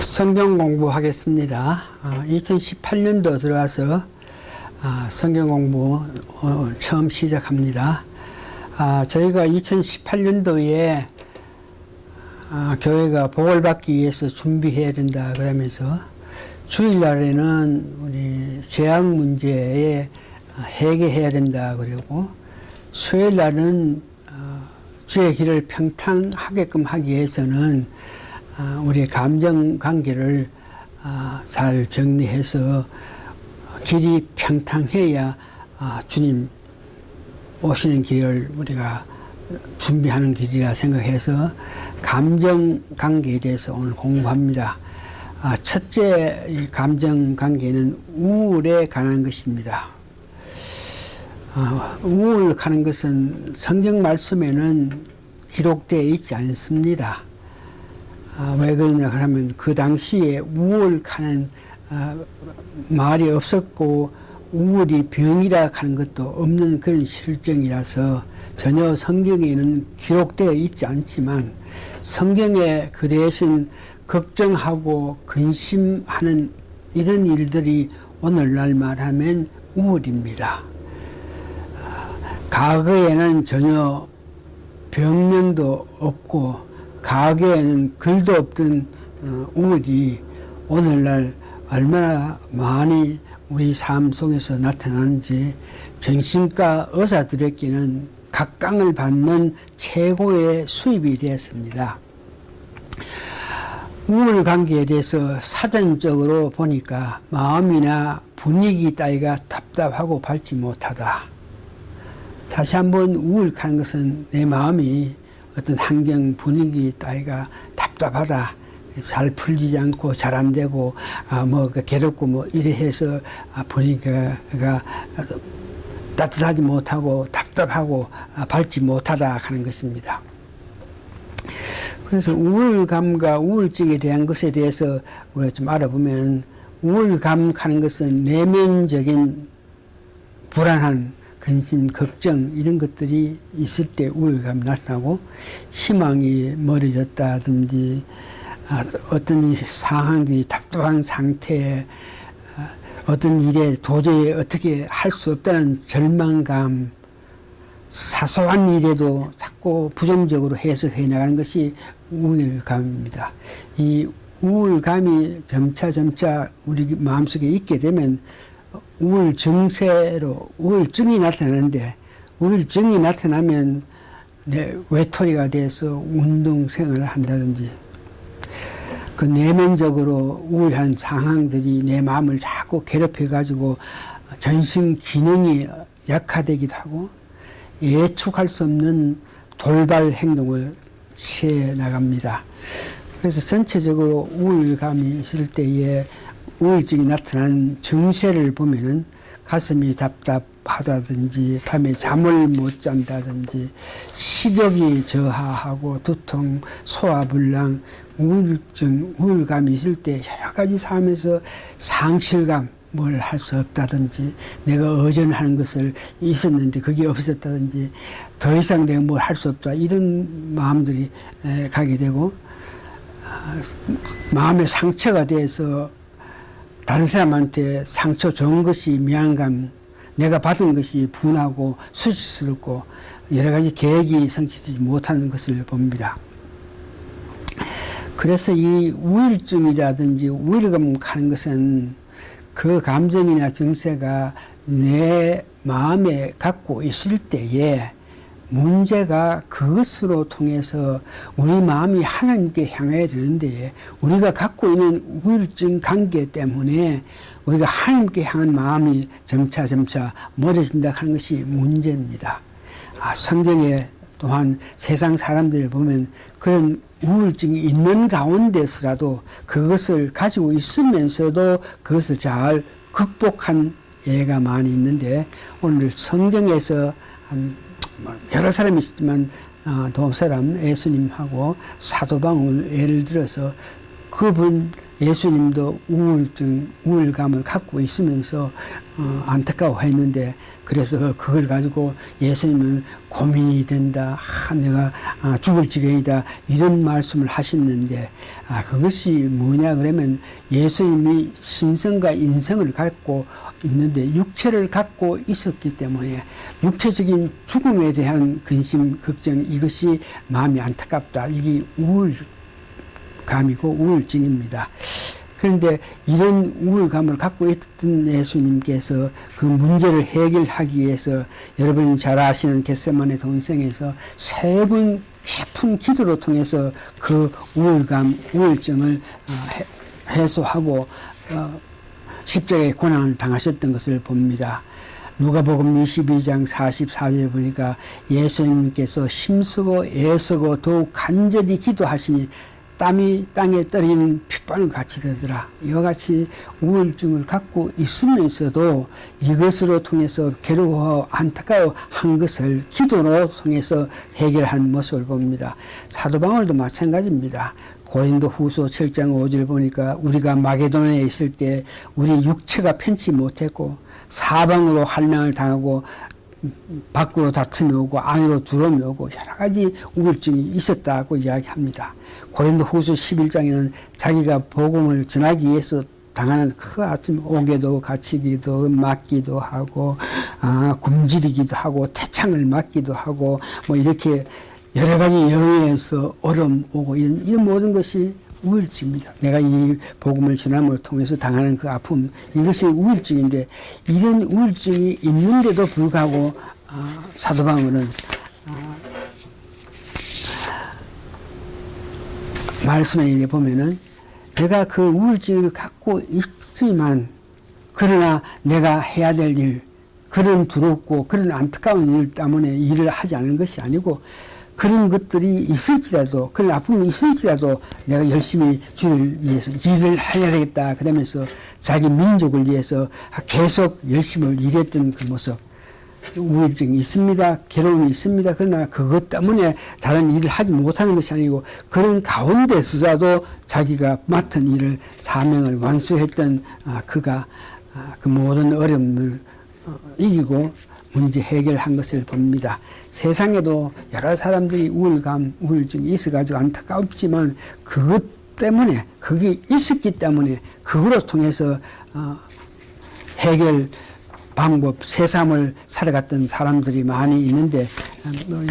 성경 공부하겠습니다. 2018년도 들어와서 성경 공부 처음 시작합니다. 저희가 2018년도에 교회가 복을 받기 위해서 준비해야 된다 그러면서 주일날에는 우리 재앙 문제에 해결해야 된다 그러고 수요일날은 주의 길을 평탄하게끔 하기 위해서는 우리의 감정 관계를 잘 정리해서 길이 평탄해야 주님 오시는 길을 우리가 준비하는 길이라 생각해서 감정 관계에 대해서 오늘 공부합니다. 첫째 이 감정 관계는 우울에 관한 것입니다. 우울하는 것은 성경 말씀에는 기록되어 있지 않습니다. 왜 그러냐 하면 그 당시에 우울하는 말이 없었고 우울이 병이라 하는 것도 없는 그런 실정이라서 전혀 성경에는 기록되어 있지 않지만 성경에 그 대신 걱정하고 근심하는 이런 일들이 오늘날 말하면 우울입니다. 과거에는 전혀 병명도 없고 과거에는 글도 없던 우울이 오늘날 얼마나 많이 우리 삶 속에서 나타나는지 정신과 의사들에게는 각광을 받는 최고의 수입이 되었습니다. 우울 관계에 대해서 사전적으로 보니까 마음이나 분위기 따위가 답답하고 밝지 못하다. 다시 한번 우울한 것은 내 마음이 어떤 환경 분위기 따위가 답답하다. 잘 풀리지 않고 잘 안 되고 괴롭고 이래 해서 분위기가 따뜻하지 못하고 답답하고 밝지 못하다 하는 것입니다. 그래서 우울감과 우울증에 대한 것에 대해서 우리가 좀 알아보면 우울감 하는 것은 내면적인 불안한 근심, 걱정 이런 것들이 있을 때 우울감이 나타나고 희망이 멀어졌다든지 어떤 상황들이 답답한 상태에 어떤 일에 도저히 어떻게 할 수 없다는 절망감, 사소한 일에도 자꾸 부정적으로 해석해 나가는 것이 우울감입니다. 이 우울감이 점차 우리 마음속에 있게 되면 우울증이 나타나는데 우울증이 나타나면 외톨이가 돼서 운동생활을 한다든지 그 내면적으로 우울한 상황들이 내 마음을 자꾸 괴롭혀 가지고 전신 기능이 약화되기도 하고 예측할 수 없는 돌발 행동을 취해 나갑니다. 그래서 전체적으로 우울감이 있을 때에 우울증이 나타나는 증세를 보면은 가슴이 답답하다든지 밤에 잠을 못 잔다든지 식욕이 저하하고 두통, 소화불량, 우울증, 우울감이 있을 때 여러 가지 삶에서 상실감, 뭘 할 수 없다든지 내가 의존하는 것을 있었는데 그게 없었다든지 더 이상 내가 뭘 할 수 없다 이런 마음들이 가게 되고 마음의 상처가 돼서 다른 사람한테 상처 준 것이 미안감, 내가 받은 것이 분하고 수치스럽고 여러 가지 계획이 성취되지 못하는 것을 봅니다. 그래서 이 우울증이라든지 우울감 하는 것은 그 감정이나 증세가 내 마음에 갖고 있을 때에 문제가 그것으로 통해서 우리 마음이 하나님께 향해야 되는데 우리가 갖고 있는 우울증 관계 때문에 우리가 하나님께 향한 마음이 점차 멀어진다 하는 것이 문제입니다. 성경에 또한 세상 사람들을 보면 그런 우울증이 있는 가운데서라도 그것을 가지고 있으면서도 그것을 잘 극복한 예가 많이 있는데 오늘 성경에서 여러 사람이 있지만 두 사람 예수님하고 사도 바울 예를 들어서 그분 예수님도 우울증, 우울감을 갖고 있으면서 안타까워했는데 그래서 그걸 가지고 예수님은 고민이 된다. 내가 죽을 지경이다. 이런 말씀을 하셨는데 그것이 뭐냐 그러면 예수님이 신성과 인성을 갖고 있는데 육체를 갖고 있었기 때문에 육체적인 죽음에 대한 근심, 걱정 이것이 마음이 안타깝다. 이게 우울감이고 우울증입니다. 그런데 이런 우울감을 갖고 있던 예수님께서 그 문제를 해결하기 위해서 여러분이 잘 아시는 겟세마네 동성에서 3번 깊은 기도로 통해서 그 우울감, 우울증을 해소하고 십자가의 고난을 당하셨던 것을 봅니다. 누가복음 22장 44절에 보니까 예수님께서 힘쓰고 애쓰고 더욱 간절히 기도하시니 땀이 땅에 떨어지는 핏방울 같이 되더라. 이와 같이 우울증을 갖고 있으면서도 이것으로 통해서 괴로워하고 안타까워한 것을 기도로 통해서 해결한 모습을 봅니다. 사도 바울도 마찬가지입니다. 고린도 후서 7장 5절 보니까 우리가 마게도냐에 있을 때 우리 육체가 편치 못했고 사방으로 환난을 당하고 밖으로 다툼이 오고 안으로 두려움이 오고 여러 가지 우울증이 있었다고 이야기합니다. 고린도 후서 11장에는 자기가 복음을 전하기 위해서 당하는 그 아침 옥에도 갇히기도 맞기도 하고 굶주리기도 하고 태창을 맞기도 하고 뭐 이렇게 여러 가지 영에서 어려움 오고 이런 모든 것이 우울증입니다. 내가 이 복음을 전함을 통해서 당하는 그 아픔 이것이 우울증인데 이런 우울증이 있는데도 불구하고 사도 바울은 말씀에 보면은 내가 그 우울증을 갖고 있지만 그러나 내가 해야 될 일 그런 두렵고 그런 안타까운 일 때문에 일을 하지 않는 것이 아니고 그런 것들이 있을지라도 그런 아픔이 있을지라도 내가 열심히 주를 위해서 일을 해야 되겠다 그러면서 자기 민족을 위해서 계속 열심히 일했던 그 모습 우울증이 있습니다. 괴로움이 있습니다. 그러나 그것 때문에 다른 일을 하지 못하는 것이 아니고 그런 가운데서라도 자기가 맡은 일을 사명을 완수했던 그가 그 모든 어려움을 이기고 문제 해결한 것을 봅니다. 세상에도 여러 사람들이 우울감, 우울증이 있어가지고 안타깝지만 그것 때문에 그게 있었기 때문에 그거로 통해서 해결 방법, 새삼을 살아갔던 사람들이 많이 있는데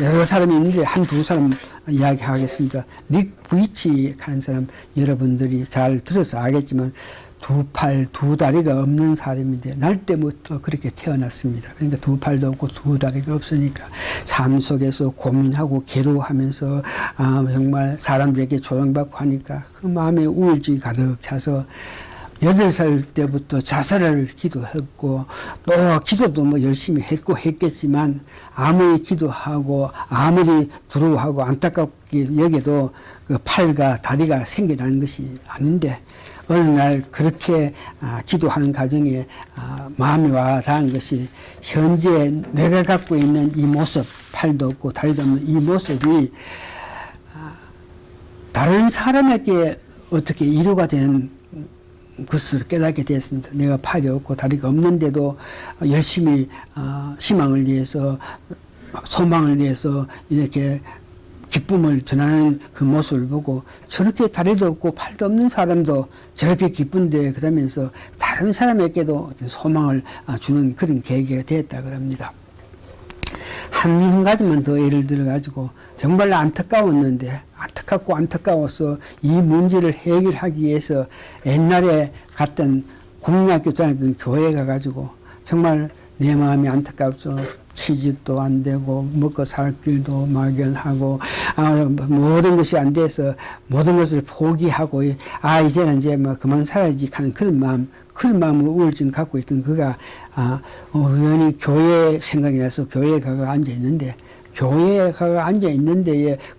여러 사람이 있는데 한두 사람 이야기하겠습니다. 닉 부이치 하는 사람 여러분들이 잘 들어서 알겠지만 두 팔, 두 다리가 없는 사람인데 날 때부터 그렇게 태어났습니다. 그러니까 두 팔도 없고 두 다리가 없으니까 삶 속에서 고민하고 괴로워하면서 정말 사람들에게 조롱받고 하니까 그 마음에 우울증이 가득 차서 8살 때부터 자살을 기도했고 또 기도도 뭐 열심히 했겠지만 아무리 기도하고 아무리 두려워하고 안타깝게 여겨도 그 팔과 다리가 생겨나는 것이 아닌데 어느 날 그렇게 기도하는 과정에 마음이 와 닿은 것이 현재 내가 갖고 있는 이 모습 팔도 없고 다리도 없는 이 모습이 다른 사람에게 어떻게 위로가 되는 것을 깨닫게 되었습니다. 내가 팔이 없고 다리가 없는데도 열심히 희망을 위해서 소망을 위해서 이렇게 기쁨을 전하는 그 모습을 보고 저렇게 다리도 없고 팔도 없는 사람도 저렇게 기쁜데 그러면서 다른 사람에게도 소망을 주는 그런 계기가 되었다 그럽니다. 한 가지만 더 예를 들어 가지고 정말 안타까웠는데 안타까워서 이 문제를 해결하기 위해서 옛날에 갔던 국민학교 다녔던 교회에 가가지고 정말 내 마음이 안타깝죠. 취직도 안 되고 먹고 살 길도 막연하고 모든 것이 안 돼서 모든 것을 포기하고 이제는 이제 뭐 그만 살아야지 하는 그런 마음을 우울증 갖고 있던 그가 우연히 교회 생각이 나서 교회에 가가 앉아 있는데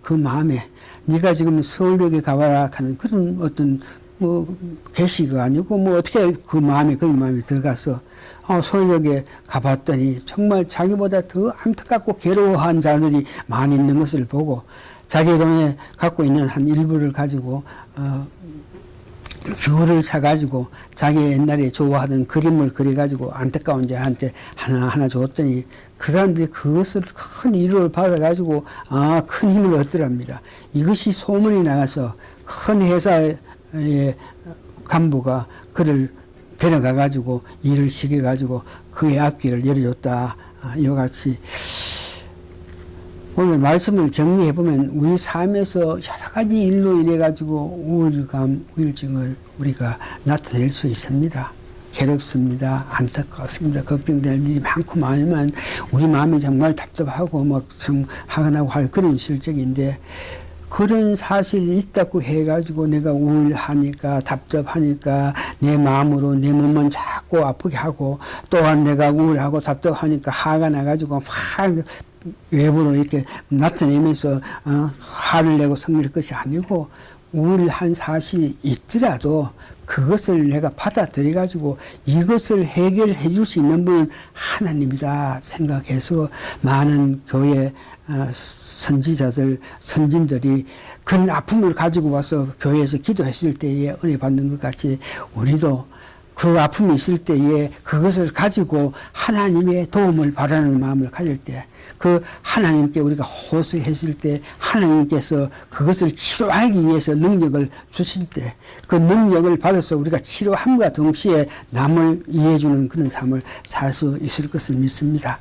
그 마음에 네가 지금 서울역에 가봐라 하는 그런 어떤 뭐 계시가 아니고 뭐 어떻게 그 마음에 그런 마음이 들어가서 서울역에 가봤더니 정말 자기보다 더 안타깝고 괴로워한 자들이 많이 있는 것을 보고 자기 돈에 갖고 있는 한 일부를 가지고 뷰를 사가지고 자기 옛날에 좋아하던 그림을 그려가지고 안타까운 자한테 하나하나 줬더니 그 사람들이 그것을 큰 위로를 받아가지고 큰 힘을 얻더랍니다. 이것이 소문이 나가서 큰 회사의 간부가 그를 데려가가지고 일을 시켜가지고 그의 앞길을 열어줬다. 이와 같이 오늘 말씀을 정리해보면 우리 삶에서 여러 가지 일로 인해가지고 우울감, 우울증을 우리가 나타낼 수 있습니다. 괴롭습니다. 안타깝습니다. 걱정될 일이 많고 많으면 우리 마음이 정말 답답하고 막 참 화가 나고 할 그런 실정인데 그런 사실이 있다고 해가지고 내가 우울하니까 답답하니까 내 마음으로 내 몸만 자꾸 아프게 하고 또한 내가 우울하고 답답하니까 화가 나가지고 막 외부로 이렇게 나타내면서 화를 내고 성낼 것이 아니고 우울한 사실이 있더라도 그것을 내가 받아들여 가지고 이것을 해결해 줄 수 있는 분은 하나님이다 생각해서 많은 교회 선지자들 선진들이 그런 아픔을 가지고 와서 교회에서 기도했을 때에 은혜 받는 것 같이 우리도 그 아픔이 있을 때에 그것을 가지고 하나님의 도움을 바라는 마음을 가질 때 그 하나님께 우리가 호소했을 때 하나님께서 그것을 치료하기 위해서 능력을 주실 때 그 능력을 받아서 우리가 치료함과 동시에 남을 이해해주는 그런 삶을 살 수 있을 것을 믿습니다.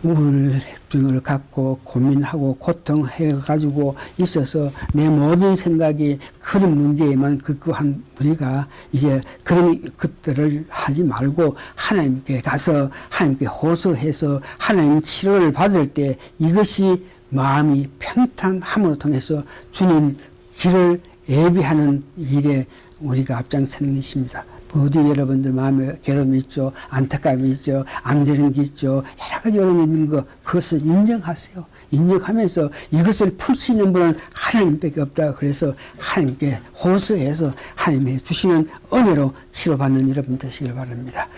우울증을 갖고 고민하고 고통해가지고 있어서 내 모든 생각이 그런 문제에만 급급한 우리가 이제 그런 것들을 하지 말고 하나님께 가서 하나님께 호소해서 하나님 치료를 받을 때 이것이 마음이 평탄함으로 통해서 주님 길을 예비하는 일에 우리가 앞장서는 것입니다. 어디 여러분들 마음에 괴로움이 있죠. 안타까움이 있죠. 안 되는 게 있죠. 여러 가지 어려움이 있는 거 그것을 인정하세요. 인정하면서 이것을 풀 수 있는 분은 하나님밖에 없다. 그래서 하나님께 호소해서 하나님이 주시는 은혜로 치료받는 여러분 되시길 바랍니다.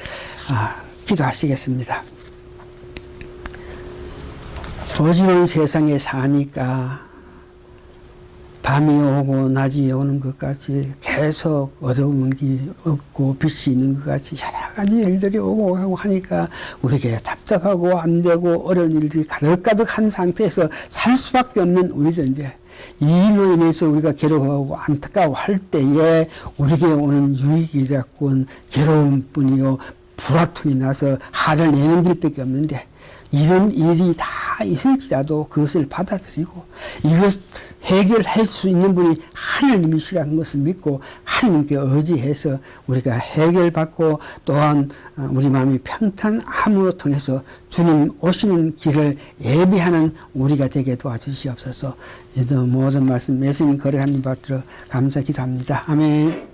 기도하시겠습니다. 어지러운 세상에 사니까 밤이 오고 낮이 오는 것 같이 계속 어두움이 없고 빛이 있는 것 같이 여러 가지 일들이 오고 가고 하니까 우리에게 답답하고 안 되고 어려운 일들이 가득가득한 상태에서 살 수밖에 없는 우리들인데 이 일로 인해서 우리가 괴로워하고 안타까워 할 때에 우리에게 오는 유익이 되었군 괴로움뿐이요 불화통이 나서 화를 내는 길밖에 없는데 이런 일이 다 있을지라도 그것을 받아들이고 이것 해결할 수 있는 분이 하나님이시라는 것을 믿고 하나님께 의지해서 우리가 해결받고 또한 우리 마음이 평탄함으로 통해서 주님 오시는 길을 예비하는 우리가 되게 도와주시옵소서. 모든 말씀 예수님 거래하는 바 들어 감사 기도합니다. 아멘.